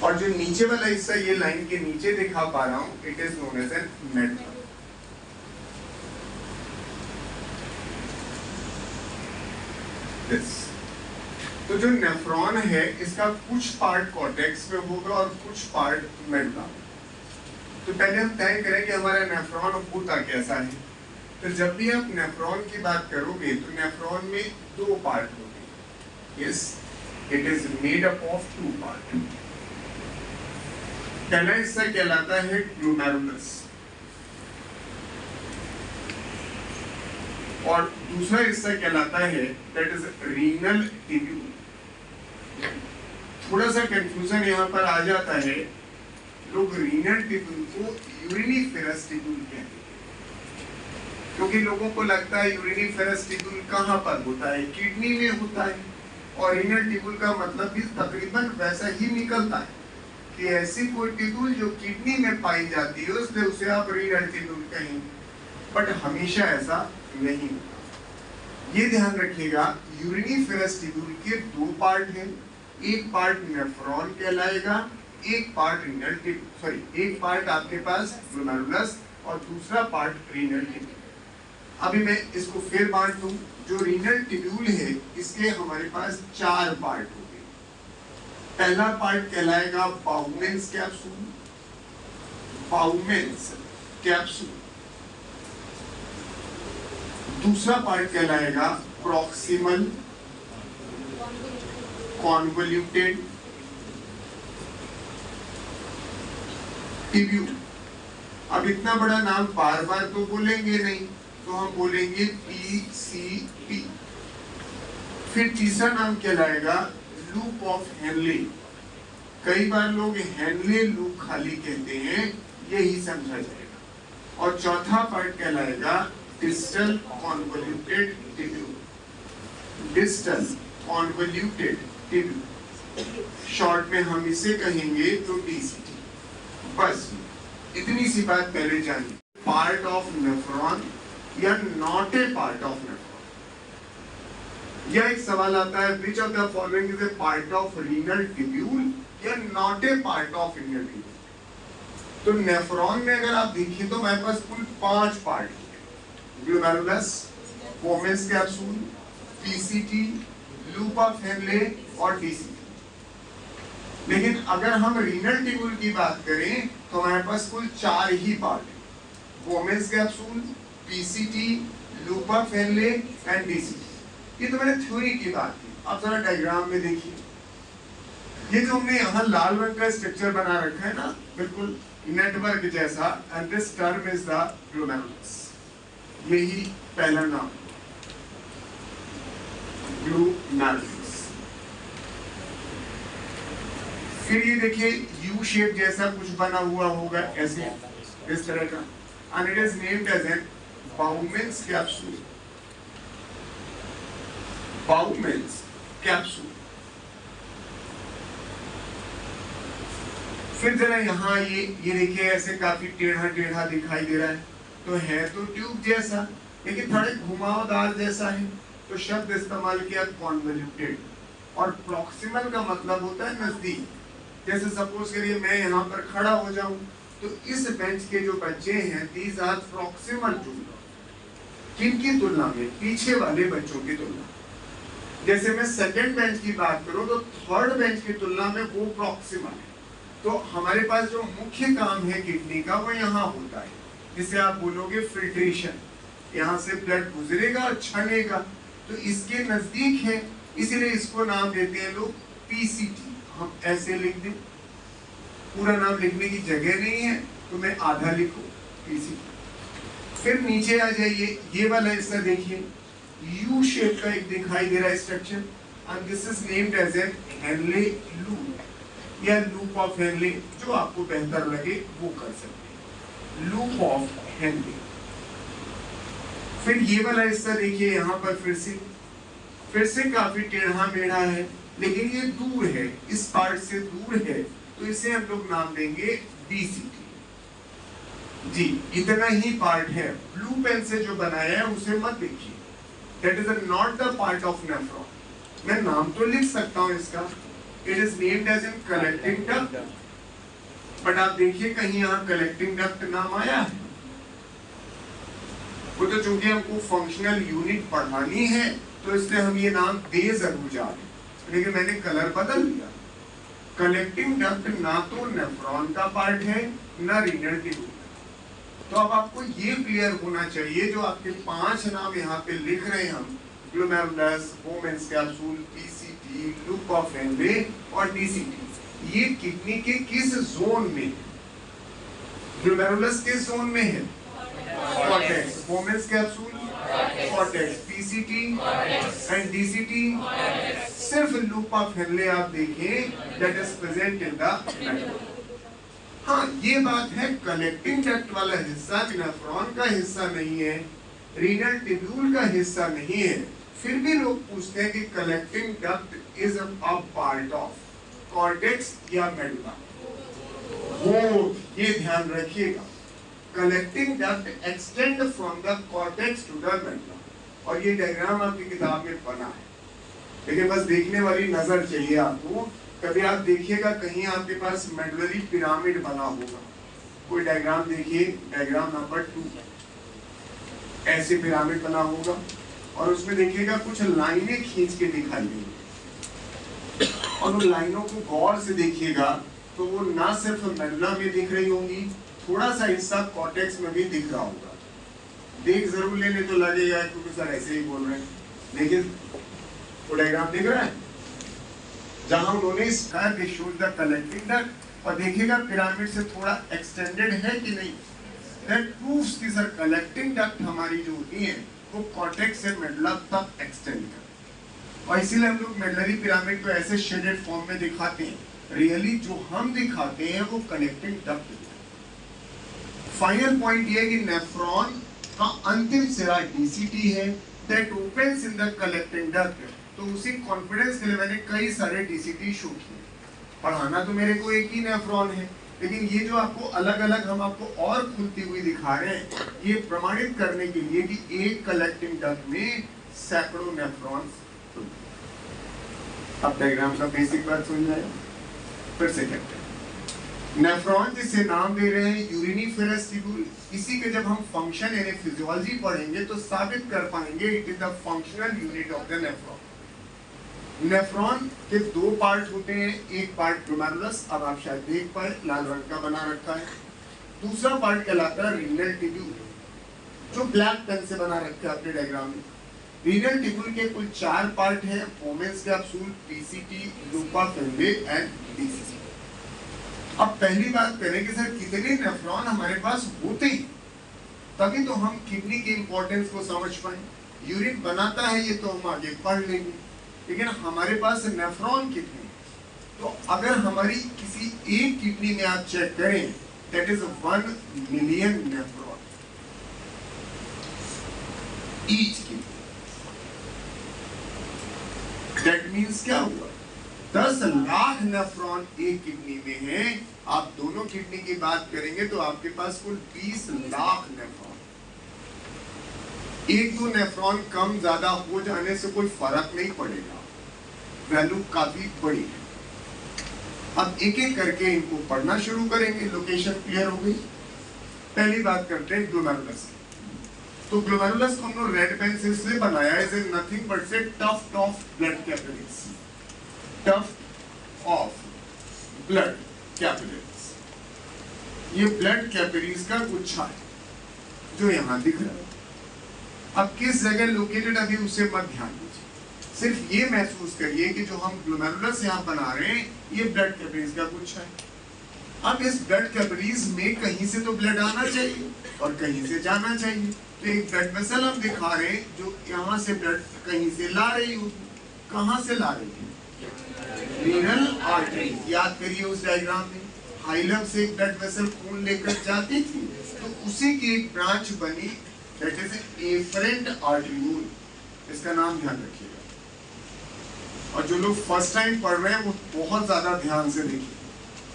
और जो नीचे वाला हिस्सा ये लाइन के नीचे दिखा पा रहा हूं, it is known as an nephron. तो जो नेफ्रॉन है इसका कुछ पार्ट कॉर्टेक्स में होगा और कुछ पार्ट मेडुला में। तो पहले हम तय करें कि हमारा नेफ्रॉन होता कैसा है। तो जब भी आप नेफ्रॉन की बात करोगे तो नेफ्रॉन में दो पार्ट होंगे। Yes, it is made up of two part. पहला हिस्सा कहलाता है ग्लोमेरुलस और दूसरा हिस्सा कहलाता है दैट इज रीनल टिब्यूल। थोड़ा सा कंफ्यूजन यहाँ पर आ जाता है, लोग रीनल टिब्यूल को यूरिनिफेरस टिब्यूल कहते हैं क्योंकि लोगों को लगता है यूरिनिफेरस टिब्यूल कहाँ पर होता है, किडनी में होता है। और रीनल टिब्यूल का मतलब भी तकरीबन वैसा ही निकलता है कि ऐसी कोई टिब्यूल जो किडनी में पाई जाती है उसलिए उसे आप रीनल टिब्यूल कहेंगे, बट हमेशा ऐसा नहीं होता। ये ध्यान रखिएगा, यूरिनिफेरस टिब्यूल के दो पार्ट हैं, एक पार्ट नेफ्रॉन कहलाएगा, एक पार्ट रीनल टिब्यूल, सॉरी एक पार्ट आपके पास ग्लोमेरुलस और दूसरा पार्ट रीनल टिब्यूल। अभी मैं इसको फिर बांट दूं, जो रीनल टिब्यूल है इसके हमारे पास चार पार्ट हो गए। पहला पार्ट कहलाएगा बाउमेन्स कैप्सूल, बाउमेन्स कैप्सूल। दूसरा पार्ट कहलाएगा प्रॉक्सिमल कॉन्वोल्यूटेड टिब्यूल। अब इतना बड़ा नाम बार बार तो बोलेंगे नहीं, तो हम बोलेंगे PCT। फिर तीसरा नाम कहलाएगा लूप ऑफ हेनले। कई बार लोग हेनले लूप खाली कहते हैं, यही समझा जाएगा। और चौथा पार्ट कहलाएगा distal convoluted tubule, distal convoluted tubule. Short में हम इसे कहेंगे तो DCT। बस इतनी सी बात पहले जानिए, पार्ट ऑफ नेफ्रॉन या not a part of nephron. यह एक सवाल आता है, which of the following is a part of renal tubule या not a part of renal tubule. तो नेफ्रॉन में अगर आप देखिए तो हमारे पास कुल 5 पार्ट है, glomerulus, Bowman's capsule, PCT, loop of Henley और DCT। लेकिन अगर हम रीनल टिब्यूल की बात करें तो हमारे पास कुल 4 ही पार्ट है, Bowman's capsule, PCT, loop of Henley and DCT। ये तो मैंने थ्योरी की बात की। अब जरा डायग्राम में देखिए, ये जो हमने यहाँ लाल रंग का स्ट्रक्चर बना रखा है ना, बिल्कुल नेटवर्क जैसा, and this term is the glomerulus. यही पहला नाम, ग्लोमेरुलस। फिर ये देखिए यू शेप जैसा कुछ बना हुआ होगा ऐसे, इस तरह का, and it is named as an Bowman's capsule, Bowman's capsule। फिर जरा यहाँ ये देखिए ऐसे काफी टेढ़ा टेढ़ा दिखाई दे रहा है, तो है तो ट्यूब जैसा लेकिन थोड़े घुमावदार जैसा है, तो शब्द इस्तेमाल किया कॉन्वोल्यूटेड। और प्रॉक्सिमल का मतलब होता है नजदीक। जैसे सपोज करिए मैं यहाँ पर खड़ा हो जाऊं तो इस बेंच के जो बच्चे हैं, दीज आर प्रॉक्सिमल टू, किनकी तुलना में, पीछे वाले बच्चों की तुलना। जैसे मैं सेकंड बेंच की बात करूं तो थर्ड बेंच की तुलना में वो प्रॉक्सिमल है। तो हमारे पास जो मुख्य काम है किडनी का वो यहाँ होता है, जिसे आप बोलोगे फिल्ट्रेशन। यहाँ से ब्लड गुजरेगा और छनेगा, तो इसके नजदीक है, इसीलिए इसको नाम देते हैं लोग PCT। हम ऐसे लिख दें, पूरा नाम लिखने की जगह नहीं है तो मैं आधा लिखूं PCT। फिर नीचे आ जाइए, ये वाला हिस्सा देखिए, यू शेप का एक दिखाई दे रहा है structure, and this is named as an Henle loop या लूप ऑफ हेनले, जो आपको बेहतर लगे वो कर सकते हैं, लूप ऑफ हेनले। फिर ये वाला हिस्सा देखिए, यहाँ पर फिर से काफी टेढ़ा मेढ़ा है, लेकिन ये दूर है, इस पार्ट से दूर है, तो इसे हम लोग नाम देंगे DCT। जी इतना ही पार्ट है, ब्लू पेन से जो बनाया है उसे मत देखिए, that is not the part of nephron. मैं नाम तो लिख सकता हूँ इसका, it is named as in collecting duct. But आप देखिए कहीं यहाँ कलेक्टिंग डक्ट नाम आया है? वो तो चूंकि हमको फंक्शनल यूनिट पढ़ानी है तो इसलिए हम ये नाम दे जरूर जा रहे हैं, लेकिन मैंने कलर बदल दिया। कलेक्टिंग डक्ट ना तो नेफ्रॉन का पार्ट है ना रीनल ट्यूब। तो अब आपको ये क्लियर होना चाहिए, जो आपके 5 नाम यहाँ पे लिख रहे हैं हम, glomerulus, Bowman's capsule, PCT, loop of Henley और डीसीटी, ये किडनी के किस जोन में? ग्लोमेरुलस किस जोन में है? Cortex. Bowman's capsule cortex, PCT and DCT सिर्फ लूप ऑफ हेनले आप देखें, that is present in the medal. हाँ, ये बात है, कलेक्टिंग डक्ट वाला हिस्सा नेफ्रॉन का हिस्सा नहीं है, रीनल ट्यूब्यूल का हिस्सा नहीं है, फिर भी लोग पूछते हैं कि collecting duct is a part of cortex या मेडुला। वो ये ध्यान रखिएगा, collecting duct extend from the cortex to the medulla, और ये डायग्राम आपकी किताब में बना है, लेकिन बस देखने वाली नजर चाहिए आपको। कभी आप देखिएगा कहीं आपके पास मेडुलरी पिरामिड बना होगा, कोई डायग्राम देखिए, डायग्राम नंबर 2, ऐसे पिरामिड बना होगा और उसमें देखिएगा कुछ लाइनें खींच के दिखाई देंगी, और उन लाइनों को गौर से देखिएगा तो वो ना सिर्फ मेडुला में दिख रही होंगी, थोड़ा सा हिस्सा कॉर्टेक्स में भी दिख रहा होगा। देख जरूर लेने तो लगेगा क्योंकि सर ऐसे ही बोल रहे हैं, लेकिन वो डायग्राम दिख रहा है जहां उन्होंने द कलेक्टिंग डक्ट, और देखिएगा पिरामिड से थोड़ा एक्सटेंडेड है कि नहीं। दैट प्रूव्स कि सर कलेक्टिंग डक्ट हमारी जो होती है वो कॉर्टेक्स से मेडुला तक एक्सटेंड कर, और इसीलिए हम लोग मेडुलरी पिरामिड को ऐसे शेडेड फॉर्म में दिखाते हैं। रियली जो हम दिखाते हैं वो कलेक्टिंग डक्ट। फाइनल पॉइंट ये कि नेफ्रॉन का अंतिम सिरा डीसीटी है, that opens in the collecting duct. तो उसी कॉन्फिडेंस के लिए मैंने कई सारे डीसीटी शो किए। पढ़ाना तो मेरे को एक ही नेफ्रॉन है, लेकिन ये जो आपको अलग अलग हम आपको और खुलती हुई दिखा रहे हैं, ये प्रमाणित करने के लिए कि एक कलेक्टिंग डक्ट में सैकड़ों नेफ्रॉन्स। अब डायग्राम का बेसिक बात समझ आया, फिर से कहते हैं नेफ्रॉन जिसे नाम दे रहे हैं यूरिनिफेरस ट्यूब्यूल, इसी के जब हम फंक्शन यानी फिजियोलॉजी पढ़ेंगे तो साबित कर पाएंगे it is the functional unit of the nephron. Nephron के 2 पार्ट होते हैं, एक पार्ट ग्लोमेरुलस, अब आप शायद देख पाए लाल रंग का बना रखा है, दूसरा पार्ट कहलाता है रीनल ट्यूब्यूल, जो ब्लैक पेन से बना रखा है अपने डायग्राम में। रीनल ट्यूब्यूल के कुल 4 पार्ट हैं, Bowman's capsule, PCT, loop of Henley and DCT. अब पहली बात करें कि सर कितने नेफ्रॉन हमारे पास होते हैं, तभी तो हम किडनी की इंपॉर्टेंस को समझ पाए। यूरिन बनाता है ये तो हम आगे पढ़ लेंगे, लेकिन हमारे पास नेफ्रॉन कितने? तो अगर हमारी किसी एक किडनी में आप चेक करें, that is 1 million nephron each kidney. That means क्या हुआ? 10 लाख नेफ्रॉन एक किडनी में है। आप दोनों किडनी की बात करेंगे तो आपके पास कुल 20 लाख नेफ्रॉन। 1-2 नेफ्रॉन कम ज्यादा हो जाने से कोई फर्क नहीं पड़ेगा, वैल्यू काफी बड़ी है। अब एक एक करके इनको पढ़ना शुरू करेंगे, लोकेशन क्लियर हो गई। पहली बात करते हैं ग्लोमेरुलस। तो ग्लोमेरुलस को हम लोग रेड पेन से इसलिए बनाया इज नथिंग बट से tuft of blood capillaries. Tuft of blood capillaries, ये ब्लड कैपिलरीज का गुच्छा है जो यहां दिख रहा है। अब किस जगह लोकेटेड अभी उसे मत ध्यान दीजिए, सिर्फ ये महसूस करिए कि जो हम ग्लोमेरुलस यहाँ बना रहे हैं ये ब्लड कैपिलरीज का गुच्छा है। अब इस ब्लड कैपिलरीज में कहीं से तो ब्लड आना चाहिए और कहीं से जाना चाहिए। तो एक ब्लड वेसल हम दिखा रहे हैं जो यहाँ से ब्लड कहीं से ला रही होगी। कहाँ से ला रही है? Renal artery. याद करिए उस डायग्राम में हाइलम से एक ब्लड वेसल खून लेकर जाती थी, तो उसी की एक ब्रांच बनी, दैट इज एफरेंट आर्टरीयूल। इसका नाम ध्यान रखिएगा। और जो लोग फर्स्ट टाइम पढ़ रहे हैं वो बहुत ज्यादा ध्यान से देखिए,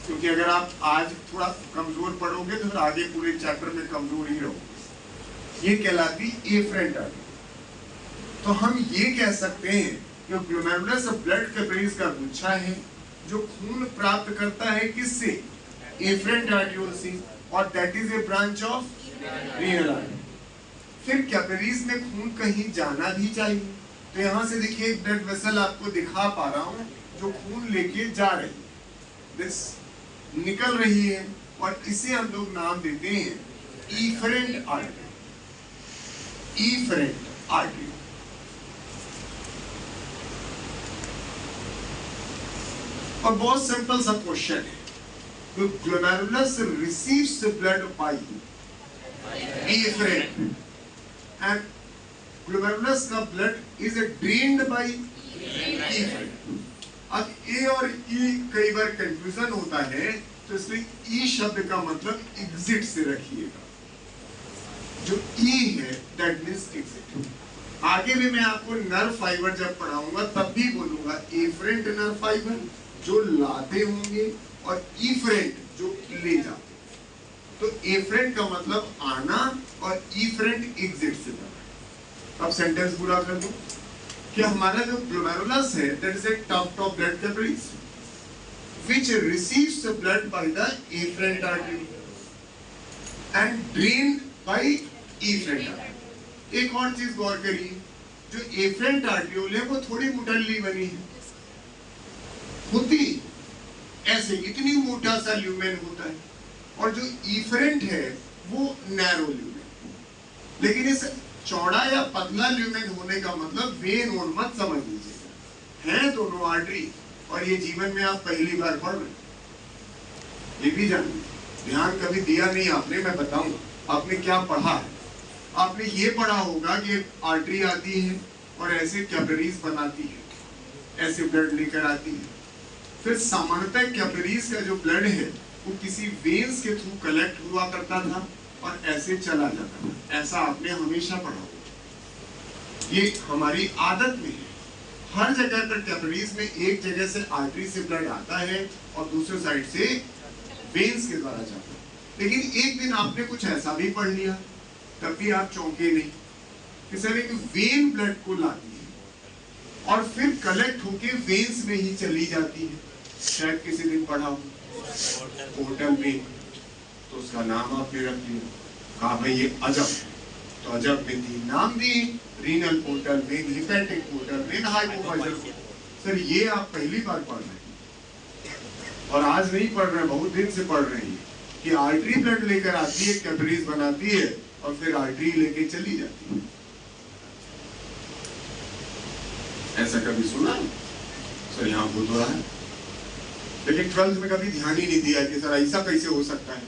क्योंकि अगर आप आज थोड़ा कमजोर पढ़ोगे तो फिर आगे पूरे चैप्टर में कमजोर ही रहोगे। ये कहलाती एफरेंट आर्टरी। तो हम ये कह सकते हैं कि ग्लोमेरुलस ब्लड कैपिलरीज का गुच्छा है जो खून प्राप्त करता है किससे? एफरेंट आर्ट्रियोल से, और that is A branch of renal artery. फिर कैपिलरीज में खून कहीं जाना भी चाहिए, तो यहां से देखिए एक ब्लड वेसल आपको दिखा पा रहा हूं जो खून लेके जा रही है, दिस निकल रही है, और इसे हम लोग नाम देते हैं इफरेंट आर्टरी। Efferent artery. और बहुत सिंपल सा क्वेश्चन है, तो glomerulus receives blood by efferent and glomerulus का blood is drained by efferent। अब ए और ई कई बार कंफ्यूजन होता है, तो इसलिए ई शब्द का मतलब एग्जिट से रखिएगा, जो ई है दैट मींस एग्जिट। आगे भी मैं आपको नर्व फाइबर जब पढ़ाऊंगा तब भी बोलूंगा एफरेंट नर्व फाइबर जो लाते होंगे और इफरेंट जो ले जाते। तो एफरेंट का मतलब आना और इफरेंट एग्जिट से जाना। अब सेंटेंस पूरा कर दो कि हमारा जो ग्लोमेरुलस है that is a tuft of blood capillaries which receives the blood by the efferent artery and drained by efferent artery। एक और चीज गौर करिए, जो एफरेंट आर्ट्रियोल है वो थोड़ी मोटाली बनी है, होती ऐसे इतनी मोटा सा ल्यूमेन होता है, और जो इफरेंट है वो नैरो ल्यूमेन। लेकिन इस चौड़ा या पतला ल्यूमेन होने का मतलब वेन और मत समझ लीजिएगा, हैं दोनों आर्टरी, और ये जीवन में आप पहली बार पढ़ रहे, ये भी जानिए, ध्यान कभी दिया नहीं आपने, मैं बताऊंगा आपने क्या पढ़ा है। आपने ये पढ़ा होगा कि आर्टरी आती है और ऐसे कैपिलरीज बनाती है, ऐसे ब्लड लेकर आती है, फिर सामान्यतः कैपिलरीज का जो ब्लड है वो किसी वेन्स के थ्रू कलेक्ट हुआ करता था और ऐसे चला जाता था, ऐसा आपने हमेशा पढ़ा होगा। ये हमारी आदत में है, हर जगह पर कैपिलरीज में एक जगह से आर्टरी से ब्लड आता है और दूसरे साइड से वेन्स के द्वारा जाता है। लेकिन एक दिन आपने कुछ ऐसा भी पढ़ लिया, तब भी आप चौंके नहीं, किसी ने वेन ब्लड को लाती है और फिर कलेक्ट होके वेन्स में ही चली जाती है। शायद किसी दिन पढ़ा हो पोर्टल वेन, तो उसका नाम आपने रख दिया, कहा भाई ये अजब है, तो अजब में 3 नाम दिए, renal portal vein, hepatic portal vein, hypophyseal. Sir ये आप पहली बार पढ़ रहे हैं और आज नहीं पढ़ रहे, बहुत दिन से पढ़ रहे हैं कि आर्टरी ब्लड लेकर आती है, कैपिलरीज बनाती है और फिर आर्टरी लेके चली जाती है। ऐसा कभी सुना? सर यहाँ बोल रहा है, लेकिन 12th में कभी ध्यान ही नहीं दिया कि सर ऐसा कैसे हो सकता है,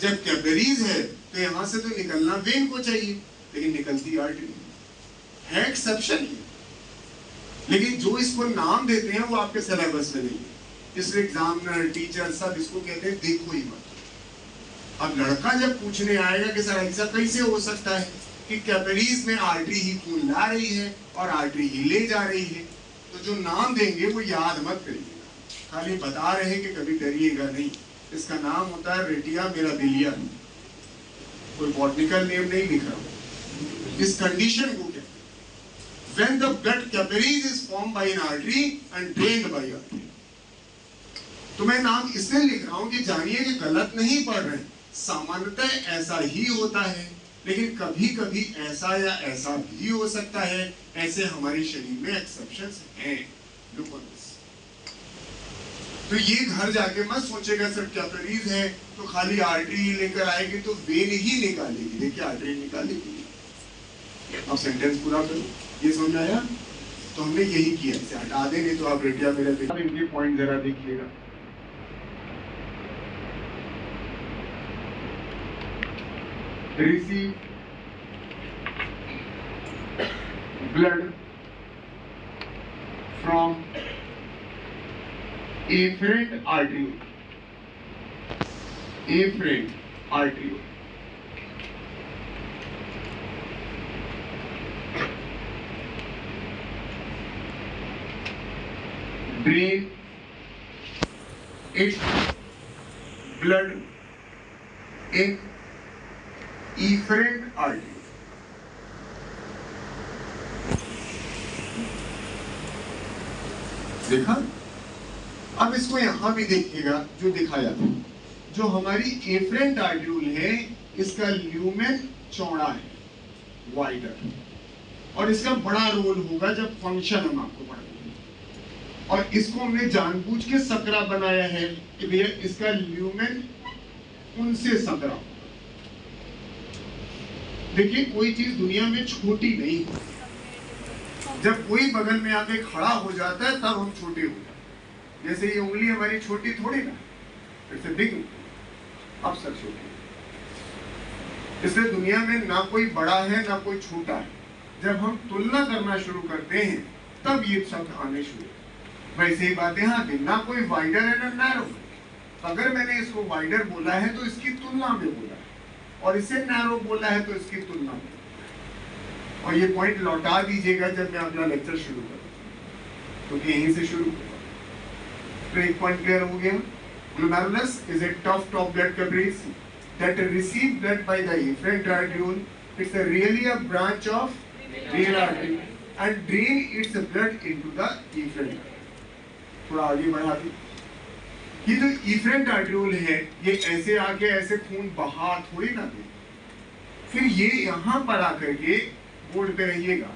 जब कैपिलरीज है तो यहां से तो निकलना वेन को चाहिए, लेकिन निकलती आर्टरी है, एक्सेप्शन है। लेकिन जो इसको नाम देते हैं वो आपके सिलेबस में नहीं है, इसलिए एग्जामिनर टीचर सब इसको कहते हैं देखो ही मत। अब लड़का जब पूछने आएगा कि सर ऐसा कैसे हो सकता है कि कैपिलरीज में आर्टरी ही खून ला रही है और आर्टरी ही ले जा रही है, तो जो नाम देंगे वो याद मत करिएगा, खाली बता रहे कि कभी डरिएगा नहीं। इसका नाम होता है रेटिया मिराबिलिया, कोई बॉटनिकल नेम नहीं लिख रहा हूं। इस कंडीशन को क्या, when the blood capillaries is formed by an artery and drained by artery। तो मैं नाम इसलिए लिख रहा हूं कि जानिए कि गलत नहीं पढ़ रहे, सामान्यतः ऐसा ही होता है, लेकिन कभी कभी ऐसा या ऐसा भी हो सकता है, ऐसे हमारे शरीर में एक्सेप्शंस हैं। तो ये घर जाके मत सोचेगा सर कैपिलरीज है तो खाली आर्टरी लेकर आएगी तो वेन ही निकालेगी, देखिए आर्टरी निकालेगी। अब सेंटेंस पूरा करो, ये समझ आया? तो हमने यही किया, इसे हटा दे, नहीं तो आप रेटिया मेरा देखिए, इनके पॉइंट जरा देखिएगा। Receive blood from efferent artery, efferent artery, drain its blood in efferent artery। देखा, अब इसको यहां भी देखिएगा जो दिखाया था, जो हमारी एफरेंट आर्ट्रियूल है इसका ल्यूमेन चौड़ा है, वाइडर, और इसका बड़ा रोल होगा जब फंक्शन हम आपको पढ़ाएंगे। और इसको हमने जानबूझ के सकरा बनाया है कि भैया इसका ल्यूमेन उनसे सकरा। देखिए कोई चीज दुनिया में छोटी नहीं है, जब कोई बगल में आके खड़ा हो जाता है तब हम छोटे हो जाते हैं। जैसे ये उंगली हमारी छोटी थोड़ी ना, इट्स अ बिग, अब सब छोटी। इसलिए दुनिया में ना कोई बड़ा है ना कोई छोटा है। जब हम तुलना करना शुरू करते हैं तब ये शब्द आने शुरू। वैसे ही बात यहाँ पे, ना कोई वाइडर है ना नैरो। अगर मैंने इसको वाइडर बोला है तो इसकी तुलना में बोला है, और इसे नैरो बोला है तो इसकी तुलना में। और ये पॉइंट लौटा दीजिएगा जब मैं अपना लेक्चर शुरू करूँ, क्योंकि यहीं से शुरू होगा। तो एक पॉइंट क्लियर हो गया। Glomerulus is a tough top blood capillaries that receive blood by the efferent arteriole. It's really a branch of renal artery and drain its blood into the efferent. थोड़ा आगे बढ़ा दी। ये जो efferent arteriole है, ये ऐसे आके ऐसे खून बहा थोड़ी ना दे, फिर ये यहाँ पर आकर के बोर्ड पे रहिएगा,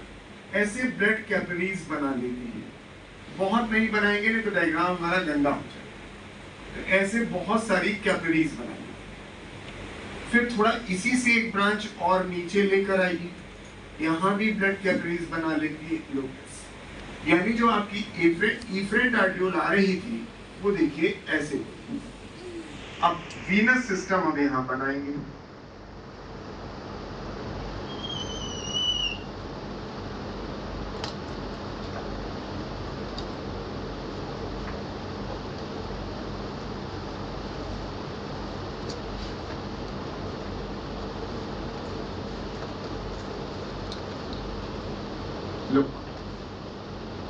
ऐसे ब्लड कैपिलरीज बना लेती है। बहुत नहीं बनाएंगे नहीं तो डायग्राम हमारा गंदा हो जाएगा। तो ऐसे बहुत सारी कैपिलरीज बनाएंगे। फिर थोड़ा इसी से एक ब्रांच और नीचे लेकर आइए, यहाँ भी ब्लड कैपिलरीज बना लेती है लोकस। यानी जो आपकी एफरेंट आर्ट्रियोल आ रही थी वो देखिए ऐसे। अब वीनस सिस्टम हम यहाँ बनाएंगे।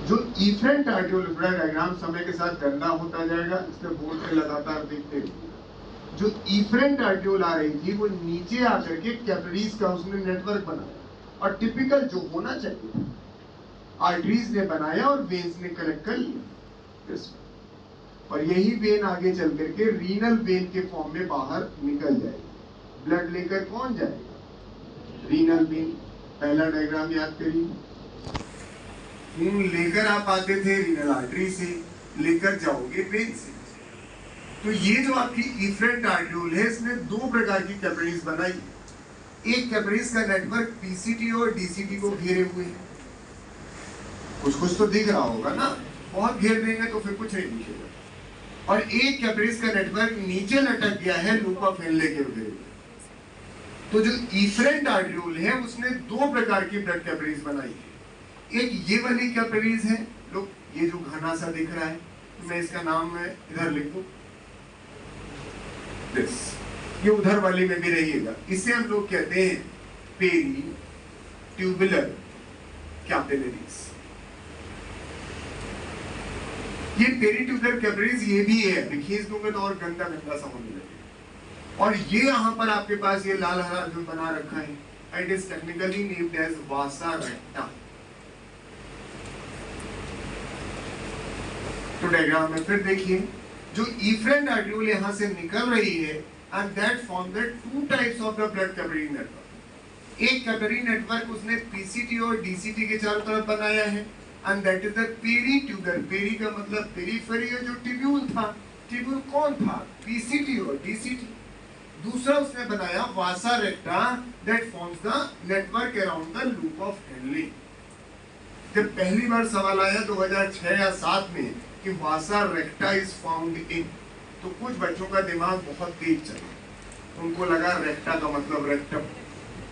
जो इफरेंट आर्ट्रियोल डायग्राम समय के साथ गंदा होता जाएगा, इसलिए बोर्ड पे लगातार देखते रहिए। जो इफरेंट आर्ट्रियोल आ रही थी वो नीचे आकर के कैपिलरीज का उसने नेटवर्क बनाया, और टिपिकल जो होना चाहिए आर्टरीज ने बनाया और वेन्स ने कलेक्ट कर लिया। और यही वेन आगे चल करके रीनल वेन के फॉर्म में बाहर निकल जाएगी। ब्लड लेकर कौन जाएगा? Renal vein. पहला डायग्राम याद करिए, खून लेकर आप आते थे रीनल आर्टरी से, लेकर जाओगे वेन से। तो ये जो आपकी इफरेंट आर्ट्रियोल है, इसने दो प्रकार की कैपिलरीज बनाई। एक कैपिलरीज का नेटवर्क पीसीटी और डीसीटी को घेरे हुए है। कुछ तो दिख रहा होगा ना, बहुत घेर देंगे तो फिर कुछ नहीं दिखेगा। और एक कैपिलरीज का नेटवर्क नीचे लटक गया है लूप ऑफ हेनले के घेरे हुए। तो जो इफरेंट आर्ट्रियोल है उसने दो प्रकार की ब्लड कैपिलरीज बनाई है। एक ये वाली कैपिलरीज है, लोग ये जो घना सा दिख रहा है, तो मैं इसका नाम इधर लिख दूं, ये उधर वाली में भी रहिएगा। इसे हम लोग कहते हैं पेरी ट्यूबुलर कैपिलरीज। ये पेरी ट्यूबुलर कैपिलरीज ये भी है, देखिए इसको तो और गंदा गंदा सा होने लगे। और ये यहाँ पर आपके पास ये लाल हरा जो बना रखा है, it is technically named as vasa recta. तो डायग्राम में फिर देखिए, जो इफरेंट आर्ट्रियोल यहां से निकल रही है, and that form the two types of the blood capillary network. एक कैपिलरी नेटवर्क उसने पीसीटी और डीसीटी के चारों तरफ बनाया है, and that is the peri tubular. Peri का मतलब पेरीफेरी, जो ट्यूब्यूल था, ट्यूब्यूल कौन था? पीसीटी और डीसीटी। दूसरा उसने बनाया vasa recta, that forms the network around the loop of Henle. जब पहली बार सवाल आया 2006 या 7 में कि वासा रेक्टा इज फाउंड इन, तो कुछ बच्चों का दिमाग बहुत तेज चला, उनको लगा रेक्टा का मतलब रेक्टम,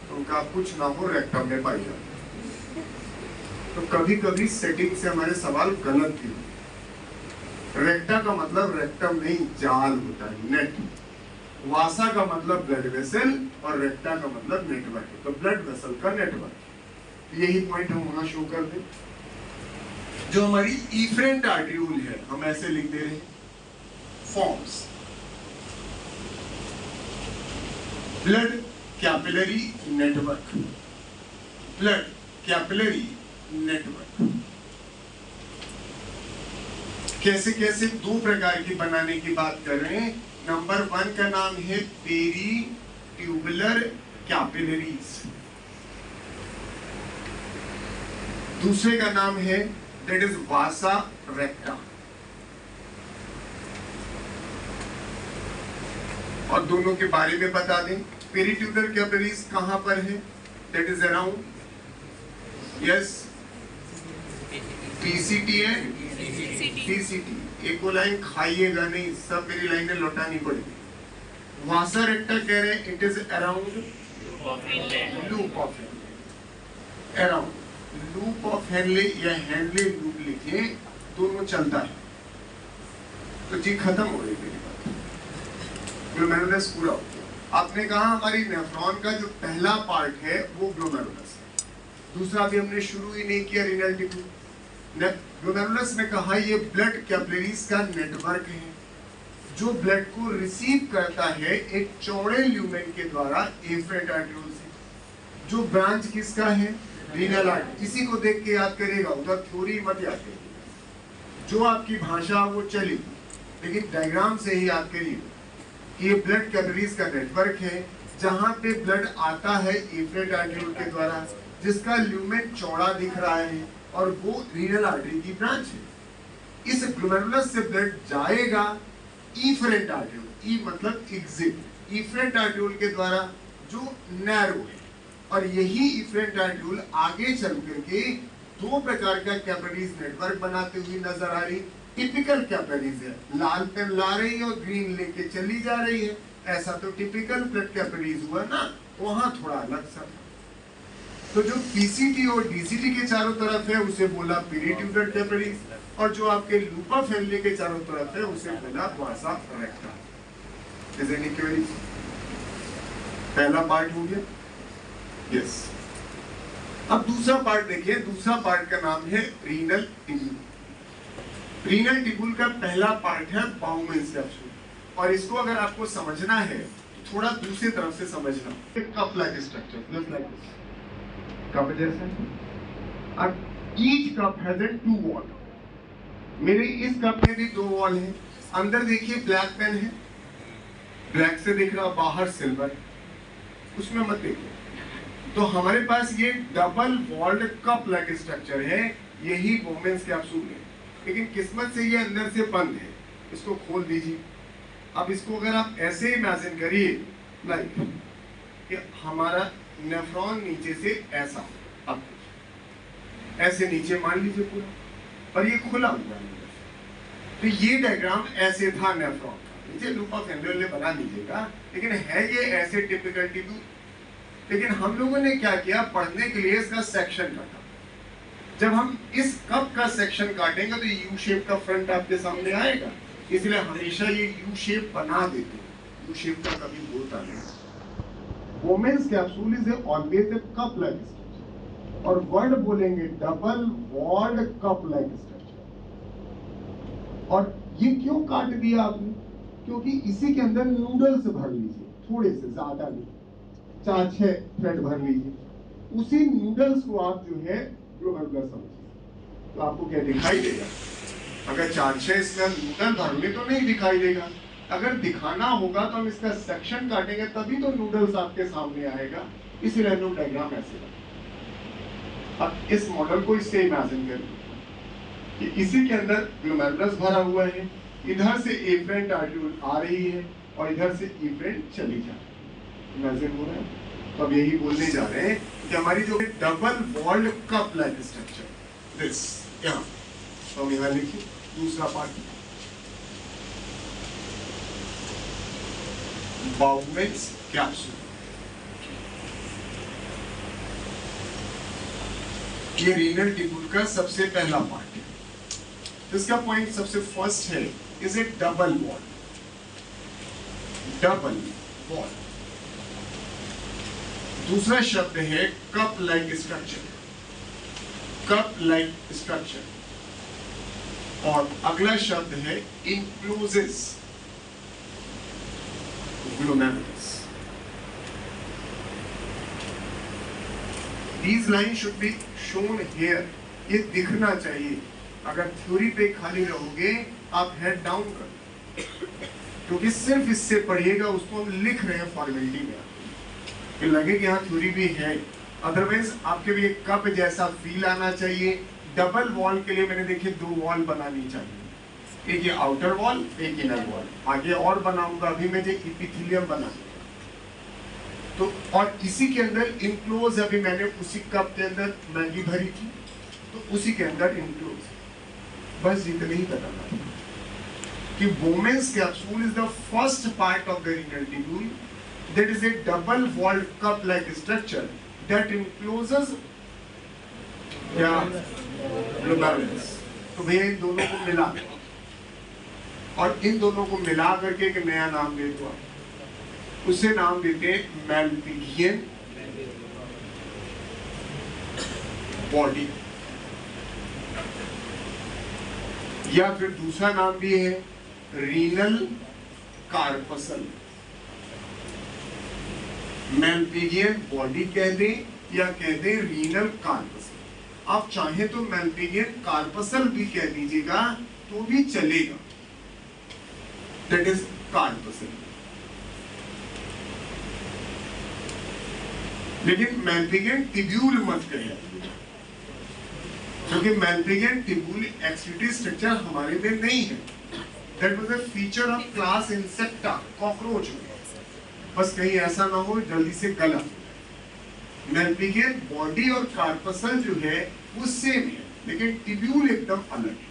तो उनका कुछ ना हो रेक्टम में पाई जाती। तो कभी कभी सेटिंग से हमारे सवाल गलत भी होते। रेक्टा का मतलब रेक्टम नहीं, जाल होता है, नेट। वासा का मतलब ब्लड वेसल और रेक्टा का मतलब नेटवर्क, तो ब्लड वेसल का नेटवर्क। यही पॉइंट हम वहां शो कर दें। जो हमारी इफरेंट आर्ट्रियोल है, हम ऐसे लिख दे रहे हैं, forms blood capillary network, blood capillary network. कैसे कैसे दो प्रकार की बनाने की बात कर रहे हैं। नंबर 1 का नाम है पेरीट्यूबुलर कैपिलरीज, दूसरे का नाम है दैट इज वासा रेक्टा, और दोनों के बारे में बता दें। पेरीट्यूबुलर कैपिलरीज कहां पर है? That is around, yes, PCT है, पीसीटी। एक को लाइन खाइएगा नहीं, सब मेरी लाइनें लौटानी पड़ेगी। वासा रेक्टा कह रहे हैं it is around loop of Henley, around loop of Henley या हेनले लूप लिखे, दोनों चलता है। तो जी खत्म हो गई मेरी बात, ग्लोमेरुलस पूरा हो गया। आपने कहा हमारी नेफ्रॉन का जो पहला पार्ट है वो ग्लोमेरुलस है, दूसरा अभी हमने शुरू ही नहीं किया, रीनल टिश्यू। ग्लोमेरुलस में कहा ये ब्लड कैपिलरीज का नेटवर्क है जो ब्लड को रिसीव करता है एक चौड़े ल्यूमेन के द्वारा एफरेंट आर्टरियोल से। जो ब्रांच किसका है? Renal artery. इसी को देख के याद करेगा, उधर थ्योरी मत याद करिएगा, जो आपकी भाषा वो चलेगी, लेकिन डायग्राम से ही याद करिए कि ये ब्लड कैपिलरीज का नेटवर्क है जहां पे ब्लड आता है एफरेंट आर्टरियोल के द्वारा, जिसका ल्यूमेन चौड़ा दिख रहा है और वो रीनल आर्टरी की ब्रांच है। इस ग्लोमेरुलस से ब्लड जाएगा इफरेंट आर्टरियोल, ई मतलब एग्जिट, इफरेंट आर्टरियोल के द्वारा जो नैरो है, और यही इफरेंट आर्टरियोल आगे चल करके दो प्रकार का कैपिलरीज नेटवर्क बनाते हुए नजर आ रही। टिपिकल कैपिलरीज है, लाल पेन ला रही है और ग्रीन लेके चली जा रही है, ऐसा तो टिपिकल ब्लड कैपिलरीज हुआ ना, वहां थोड़ा अलग सा। तो जो पीसीटी और डीसीटी के चारों तरफ है उसे बोला पेरीट्यूबुलर कैपिलरीज, और जो आपके लूप ऑफ हेनले के चारों तरफ है उसे बोला वासा रेक्टा। Is any queries? पहला पार्ट हो गया, यस। अब दूसरा पार्ट देखिए, दूसरा पार्ट का नाम है रीनल टिब्यूल। रीनल टिब्यूल का पहला पार्ट है बाउमेन्स कैप्सूल, और इसको अगर आपको समझना है तो थोड़ा दूसरी तरफ से समझना। Cup like structure, just like this, cup जैसा। अब each cup has a 2 wall. मेरे इस कप में भी 2 वॉल हैं। अंदर देखिए ब्लैक पेन है, ब्लैक से दिख रहा, बाहर सिल्वर, उसमें मत देखिए। तो हमारे पास ये double walled cup like structure है, यही बाउमेन्स कैप्सूल है। लेकिन किस्मत से ये अंदर से बंद है, इसको खोल दीजिए। अब इसको अगर आप ऐसे इमेजिन करिए लाइक कि हमारा नेफ्रॉन नीचे से ऐसा, अब ऐसे नीचे मान लीजिए पूरा, और ये खुला हुआ है। तो ये डायग्राम ऐसे था नेफ्रॉन का, नीचे लूप ऑफ हेनले बना लीजिएगा, लेकिन है ये ऐसे टिपिकल टिब्यूल। लेकिन हम लोगों ने क्या किया, पढ़ने के लिए इसका सेक्शन काटा। जब हम इस कप का सेक्शन काटेंगे तो यू शेप का फ्रंट आपके सामने आएगा, इसलिए हमेशा ये यू शेप बना देते हैं, यू शेप का कभी होता नहीं। Bowman's capsule is always a cup like structure, और वर्ड बोलेंगे double walled cup like structure. और ये क्यों काट दिया आपने? क्योंकि इसी के अंदर नूडल्स भर लीजिए, थोड़े से, ज्यादा नहीं, 4-6 थ्रेड भर लीजिए। उसी नूडल्स को आप जो है ग्लोमेरुलस समझिए, तो आपको क्या दिखाई देगा? अगर 4-6 इसका नूडल भर ले तो नहीं दिखाई देगा। अगर दिखाना होगा तो हम इसका सेक्शन काटेंगे, तभी तो नूडल्स आपके सामने आएगा। इसीलिए हम लोग डायग्राम ऐसे बनाते। अब इस मॉडल को इससे इमेजिन करें कि इसी के अंदर ग्लोमेरुलस भरा हुआ है, इधर से एफरेंट आर्टरियोल आ रही है और इधर से एफरेंट चली जा रही है। इमेजिन हो रहा है? तो अब यही बोलने जा रहे हैं कि हमारी जो double walled cup like structure, this, यहाँ तो हम यहाँ लिखिए दूसरा पार्ट, बाउमेन्स कैप्सूल। ये रीनल टिब्यूल का सबसे पहला पार्ट है। इसका पॉइंट सबसे फर्स्ट है, is A double wall, double wall. दूसरा शब्द है cup like structure, cup like structure, और अगला शब्द है inclusive glomerulus. These lines should be shown here. ये दिखना चाहिए। अगर थ्योरी पे खाली रहोगे आप हेड डाउन कर, क्योंकि सिर्फ इससे पढ़िएगा, उसको हम लिख रहे हैं फॉर्मेलिटी में, कि लगे कि यहाँ थ्योरी भी है। अदरवाइज आपके भी एक कप जैसा फील आना चाहिए। डबल वॉल के लिए मैंने देखिए 2 वॉल बनानी चाहिए, एक ये आउटर वॉल, एक इनर वॉल। आगे और बनाऊंगा, अभी मैं जो इपिथेलियम बना तो, और इसी के अंदर इनक्लोज, अभी मैंने उसी कप के अंदर मैगी भरी थी, तो उसी के अंदर इनक्लोज। बस इतना ही बताना कि Bowman's capsule is the first part of the renal tubule that is a double walled cup like structure that encloses glomerulus। तो भैया इन दोनों को मिला, और इन दोनों को मिला करके एक नया नाम दे दो, उसे नाम देते हैं मैल्पिघियन बॉडी, या फिर दूसरा नाम भी है रीनल कार्पसल। मैल्पिघियन बॉडी कह दें या कह दें रीनल कार्पसल। आप चाहे तो मैल्पिघियन कार्पसल भी कह दीजिएगा तो भी चलेगा, दैट इज कार्पसल। लेकिन मैल्पिघियन टिब्यूल मत कहिए, क्योंकि मैल्पिघियन टिब्यूल एक्सक्रीटरी स्ट्रक्चर हमारे में नहीं है। That was a feature of class insecta, cockroach. बस कहीं ऐसा ना हो जल्दी से गलत। मैल्पिघियन बॉडी और कार्पसल जो है वो सेम है, लेकिन टिब्यूल एकदम अलग है।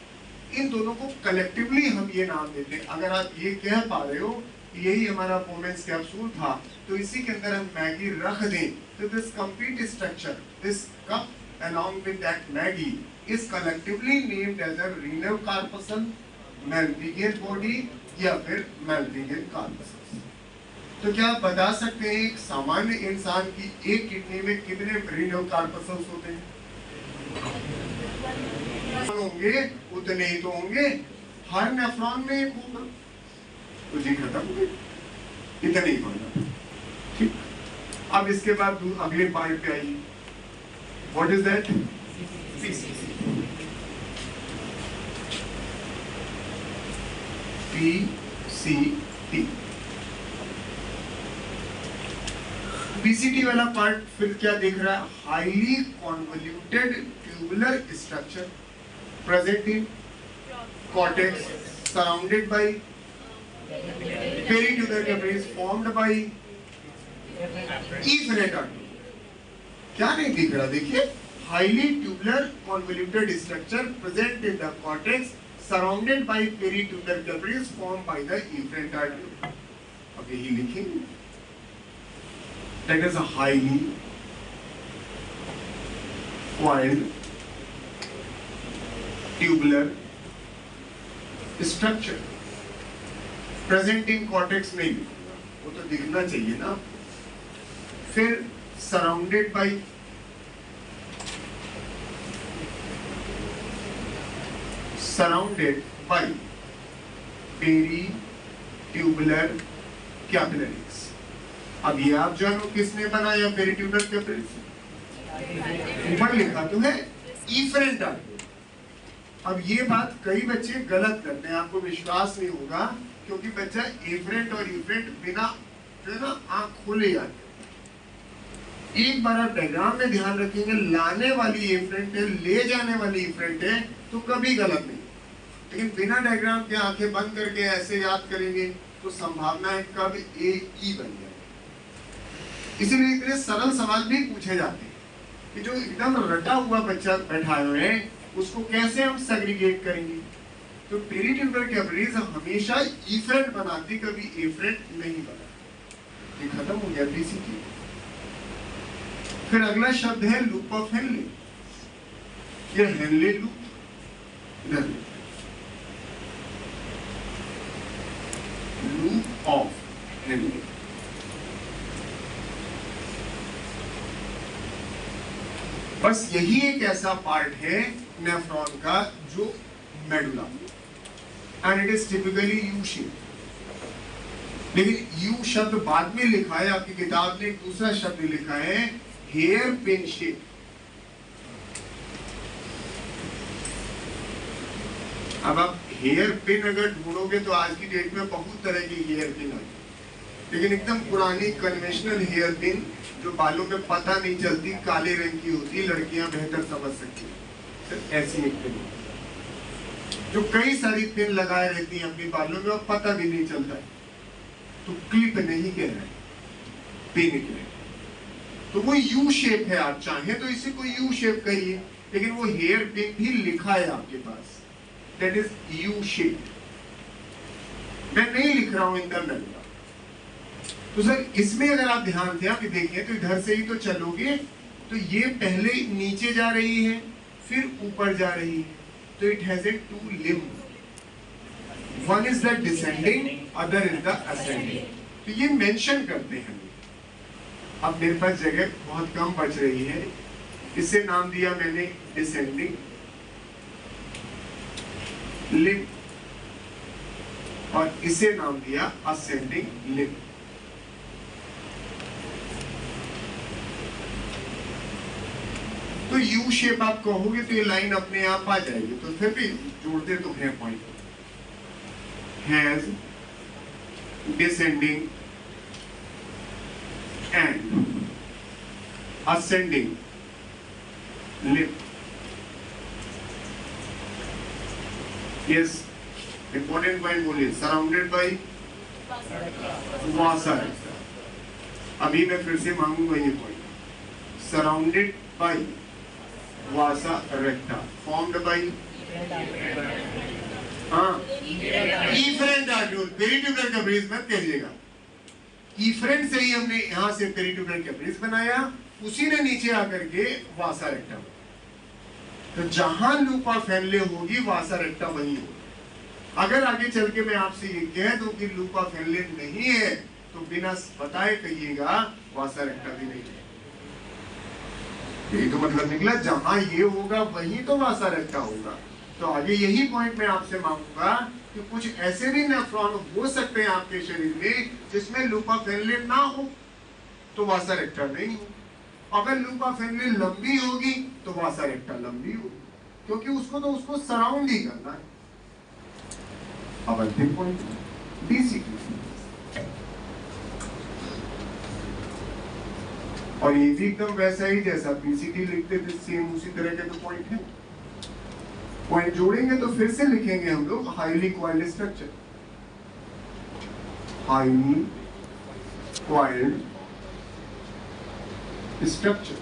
इन दोनों को कलेक्टिवली हम ये नाम देते हैं। अगर आप ये कह पा रहे हो यही हमारा Bowman's कैप्सूल था, तो इसी के अंदर हम मैगी रख दें, तो this complete structure, this cup along with that Maggie is collectively named as a renal corpuscle, Malpighian body या फिर Malpighian corpuscle। तो क्या आप बता सकते हैं एक सामान्य इंसान की एक किडनी में कितने renal corpuscles होते हैं? होंगे उतने ही तो होंगे, हर नेफ्रॉन में एक होगा, तो जी खत्म हो गई, इतना ही होगा। ठीक, अब इसके बाद अगले पार्ट पे आइए। What is that? PCT. PCT वाला पार्ट फिर क्या देख रहा है? Highly convoluted tubular structure present in cortex surrounded bye peritubular capillaries formed by efferent artery। क्या नहीं दिख रहा? देखिए, highly tubular convoluted structure present in the cortex surrounded bye peritubular capillaries formed by the efferent artery। अब यही लिखेंगे, that is a highly coiled tubular structure present in cortex में, वो तो दिखना चाहिए ना। फिर surrounded by peritubular capillaries। अब ये आप जानो किसने बनाया पेरिट्यूबुलर कैपिलरीज? ऊपर लिखा तो है efferent artery। अब ये बात कई बच्चे गलत करते हैं, आपको विश्वास नहीं होगा, क्योंकि बच्चा efferent और efferent बिना जो है ना आंख खोले जाते। एक बार आप डायग्राम में ध्यान रखेंगे, लाने वाली efferent है, ले जाने वाली efferent है, तो कभी गलत नहीं। लेकिन बिना डायग्राम के आंखें बंद करके ऐसे याद करेंगे तो संभावना है कब ए ई बन जाए। इसीलिए इतने सरल सवाल भी पूछे जाते हैं कि जो एकदम रटा हुआ बच्चा बैठा हुए हैं उसको कैसे हम सेग्रीगेट करेंगे। तो पेरिट्यूबुलर कैपिलरीज हमेशा efferent बनाती, कभी efferent नहीं बनाती। ये खत्म हो गया PCT। फिर अगला शब्द है लूप ऑफ हेनले, ये हेनले लूप। इधर लूप ऑफ हेनले, बस यही एक ऐसा पार्ट है नेफ्रॉन का जो medulla, and it is typically U shape. लेकिन यू शब्द बाद में लिखा है, आपकी किताब ने एक दूसरा शब्द लिखा है हेयर पिन शेप। अब आप हेयर पिन अगर ढूंढोगे तो आज की डेट में बहुत तरह की हेयर पिन आई, लेकिन एकदम पुरानी कन्वेंशनल हेयर पिन जो बालों में पता नहीं चलती, काले रंग की होती है, लड़कियां बेहतर समझ सकती हैं, तो ऐसी एक पिन जो कई सारी पिन लगाए रहती हैं अपने बालों में और पता भी नहीं चलता है, तो क्लिप नहीं कह रहा है, पिन कह रहा है। तो वो यू शेप है, आप चाहें तो इसे कोई यू शेप कहिए, लेकिन वो हेयर पिन भी लिखा है आपके पास, दैट इज यू शेप। मैं नहीं लिख रहा हूं इंटरनल का। तो सर इसमें अगर आप ध्यान से आप देखें तो इधर से ही तो चलोगे, तो ये पहले नीचे जा रही है फिर ऊपर जा रही है, तो it has a two limb, one is the descending, other is the ascending. तो ये मेंशन करते हैं। अब मेरे पास जगह बहुत कम बच रही है, इसे नाम दिया मैंने डिसेंडिंग लिम्ब और इसे नाम दिया असेंडिंग लिम्ब। तो यू शेप आप कहोगे तो ये लाइन अपने आप आ जाएगी, तो फिर भी जोड़ते तो है point, has descending and ascending limb. Yes, important point बोलिए, सराउंडेड बाई वासा रेक्टा। अभी मैं फिर से मांगूंगा ये point, surrounded by vasa recta, formed by efferent arteriole. Peritubular capillaries मत कहिएगा, इफरेंट से ही हमने यहां से पेरिट्यूबुलर कैपिटरीज बनाया, उसी ने नीचे आकर के वासा रेक्टा। तो जहां लूपा फेनले होगी वासा रेक्टा वही होगा। अगर आगे चल के मैं आपसे ये कह दूं कि लूपा फेनले नहीं है, तो बिना बताए कहिएगा वासा रेक्टा भी नहीं है। यही तो मतलब निकला, जहां ये होगा वही तो वासा रेक्टा होगा। तो आगे यही पॉइंट मैं आपसे मांगूंगा कि कुछ ऐसे भी नेफ्रॉन हो सकते हैं आपके शरीर में जिसमें लूपा फेनले ना हो, तो वासा रेक्टा नहीं हो। अगर लूपा फेनले लंबी होगी तो वासा रेक्टा लंबी होगी, क्योंकि उसको सराउंड ही करना है। अब अंतिम पॉइंट डीसीटी, और ये भी एकदम वैसा ही जैसा पीसीटी लिखते थे, सेम उसी तरह के तो पॉइंट है। पॉइंट जोड़ेंगे तो फिर से लिखेंगे हम लोग highly coiled structure, highly coiled structure.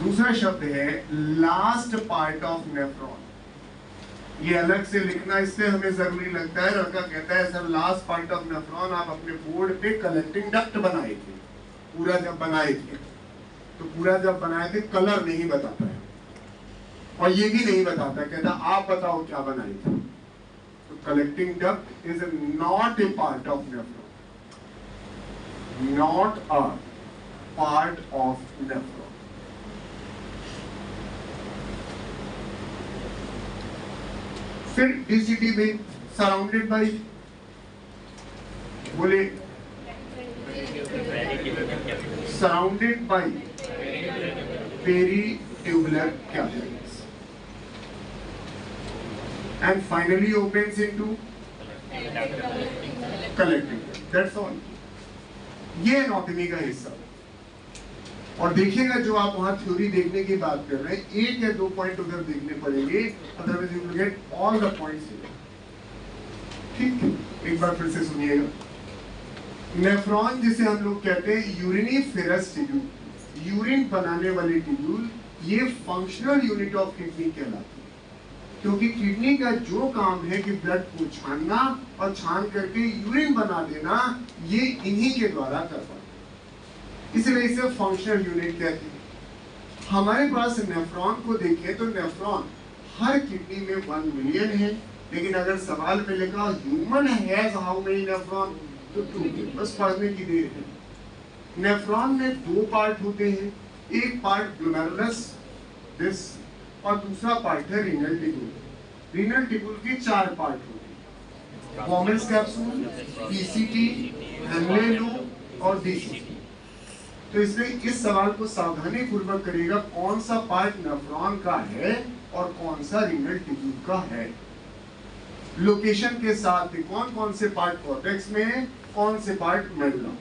दूसरा शब्द है लास्ट पार्ट ऑफ नेफ्रॉन। ये अलग से लिखना इससे हमें जरूरी लगता है। लड़का कहता है sir last part of nephron आप अपने बोर्ड पे कलेक्टिंग डक्ट बनाए थे, पूरा जब बनाए थे तो पूरा जब बनाए थे कलर नहीं बताता है, और ये भी नहीं बताता, कहता आप बताओ क्या बनाए थे। तो collecting duct is not a part of nephron, not a part of nephron. फिर डीसीटी में सराउंडेड बाई, बोले surrounded by peritubular capillaries and finally opens into collecting, that's all। ये एनाटॉमी का हिस्सा। और देखिएगा जो आप वहां थ्योरी देखने की बात कर रहे हैं, एक या दो पॉइंट उधर देखने पड़ेंगे, otherwise you will get all the points here. ठीक, एक बार फिर से सुनिएगा। नेफ्रॉन जिसे हम लोग कहते हैं यूरिनिफेरस टिब्यूल, यूरिन बनाने वाली टिब्यूल, ये फंक्शनल यूनिट ऑफ किडनी कहलाती है, क्योंकि किडनी का जो काम है कि ब्लड को छानना और छान करके यूरिन बना देना, ये इन्हीं के द्वारा करता है, इसलिए इसे फंक्शनल यूनिट कहते हैं। हमारे पास नेफ्रॉन को देखें तो नेफ्रॉन हर किडनी में 1 मिलियन है, लेकिन अगर सवाल में लिखा human has how many nephron, तो 2, बस पढ़ने की देर है। नेफ्रॉन में 2 पार्ट होते हैं, एक पार्ट ग्लोमेरुलस दिस, और दूसरा पार्ट है रीनल टिब्यूल। रीनल टिब्यूल के 4 पार्ट होते हैं, वॉमेंस कैप्सूल, पीसीटी, हेनले लूप और डीसीटी। तो इसलिए इस सवाल को सावधानी पूर्वक करिएगा, कौन सा पार्ट नेफ्रॉन का है और कौन सा रीनल टिब्यूल का है। लोकेशन के साथ कौन कौन से पार्ट कॉर्टेक्स में है, कौन से पार्ट मेडुला।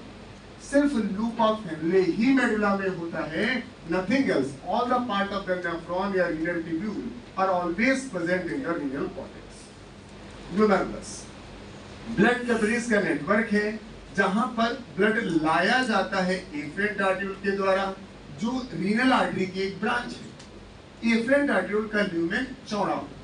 सिर्फ लूप ऑफ हेनले ही मेडुला में होता है, nothing else. All the part of the nephron या renal tubule are always present in the renal cortex. Glomerulus blood capillaries का नेटवर्क है जहां पर ब्लड लाया जाता है एफरेंट आर्टरियोल के द्वारा, जो रीनल आर्टरी की एक ब्रांच है। एफरेंट आर्टरियोल का ल्यूमेन चौड़ा होता है,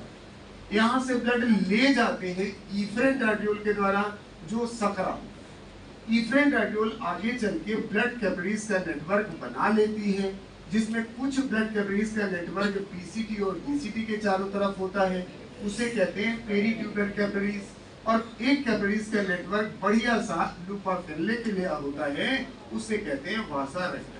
यहां से ब्लड ले जाते हैं इफरेंट आर्टरियोल के द्वारा, जो सकरा होता है। इफरेंट आर्टरियोल आगे चल के ब्लड कैपिलरीज का नेटवर्क बना लेती है, जिसमें कुछ ब्लड कैपिलरीज का नेटवर्क पीसीटी और डीसीटी के चारों तरफ होता है, उसे कहते हैं पेरीट्यूबुलर कैपिलरीज। और एक कैपिलरीज का नेटवर्क बढ़िया सा लूप ऑफ हेनले के लिए होता है, उसे कहते हैं वासा रेक्टा।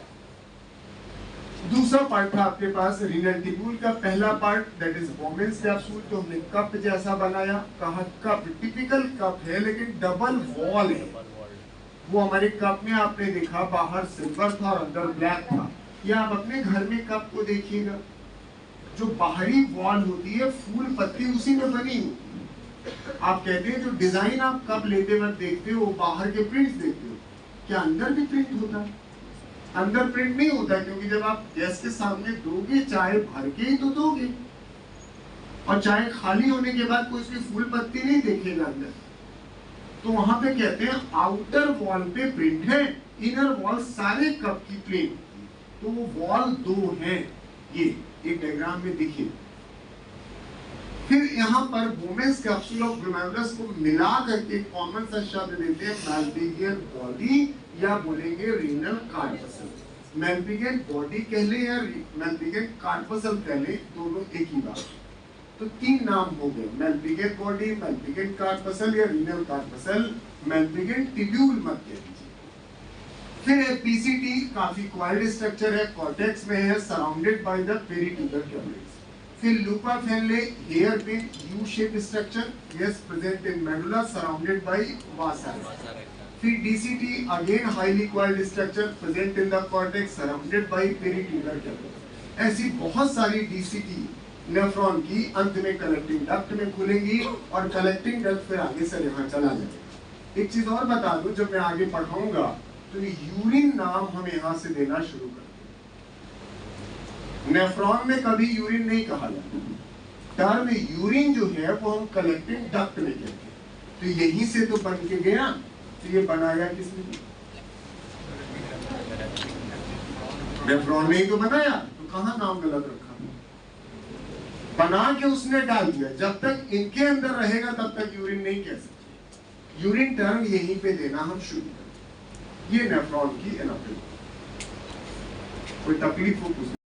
दूसरा पार्ट था आपके पास रीनल ट्यूब्यूल का। पहला part that is Bowman's capsule, तो हमने कप जैसा बनाया, कहा कप टिपिकल कप है लेकिन डबल वॉल है। वो हमारे कप में आपने देखा बाहर सिल्वर था और अंदर ब्लैक था। या आप अपने घर में कप को देखिएगा, जो बाहरी वॉल होती है फूल पत्ती उसी में बनी होती है। आप कहते हैं जो डिजाइन आप कप लेते वक्त देखते हो, वो बाहर के प्रिंट्स देखते हो, क्या अंदर भी प्रिंट होता है? अंदर प्रिंट नहीं होता, क्योंकि जब आप गैस के सामने दोगे चाय भर के ही तो दोगे, और चाय खाली होने के बाद कोई उसकी फूल पत्ती नहीं देखेगा अंदर। तो वहां पे कहते हैं आउटर वॉल पे प्रिंट है, इनर वॉल सारे कप की प्लेन, तो वो वॉल दो हैं। ये एक डायग्राम में दिखे। फिर यहाँ पर बोमेन्स कैप्सूल ऑफ ग्लोमेरुलस को मिला करके कॉमन सा शब्द देते हैं मैल्पिगियन बॉडी, या बोलेंगे रीनल कार्पसल। मैल्पिगियन बॉडी कह ले या मैल्पिगियन कार्पसल कह ले, दोनों एक ही बात। तो तीन नाम हो गए, मैल्पिगियन बॉडी, मैल्पिगियन कार्पसल या रीनल कार्पसल। मैल्पिगियन ट्यूब्यूल मत कह दीजिए। फिर पीसीटी काफी क्वाइल्ड स्ट्रक्चर है, कॉर्टेक्स में है, surrounded by the peritubular capillaries. फिर loop of Henle hairpin U shape structure, yes present in medulla surrounded by vasa. फिर DCT again highly coiled structure present in the cortex surrounded by peritubular capillary. ऐसी बहुत सारी DCT nephron की अंत में collecting duct में खुलेंगी, और कलेक्टिंग डक्ट फिर आगे से यहाँ चला जाएगा। एक चीज और बता दूं, जब मैं आगे पढ़ाऊंगा तो यूरिन नाम हम यहाँ से देना शुरू कर। नेफ्रॉन में कभी यूरिन नहीं कहा जाता, टर्म यूरिन जो है वो हम कलेक्टिंग डक्ट में कहते हैं। तो यहीं से तो बन के गया, तो ये बनाया किसने? नेफ्रॉन ने ही तो बनाया, तो कहाँ नाम गलत रखा? बना के उसने डाल दिया। जब तक इनके अंदर रहेगा तब तक यूरिन नहीं कह सकते। यूरिन टर्म यहीं पे देना हम शुरू करें। ये नेफ्रॉन की एनाटॉमी। कोई तकलीफ हो कुछ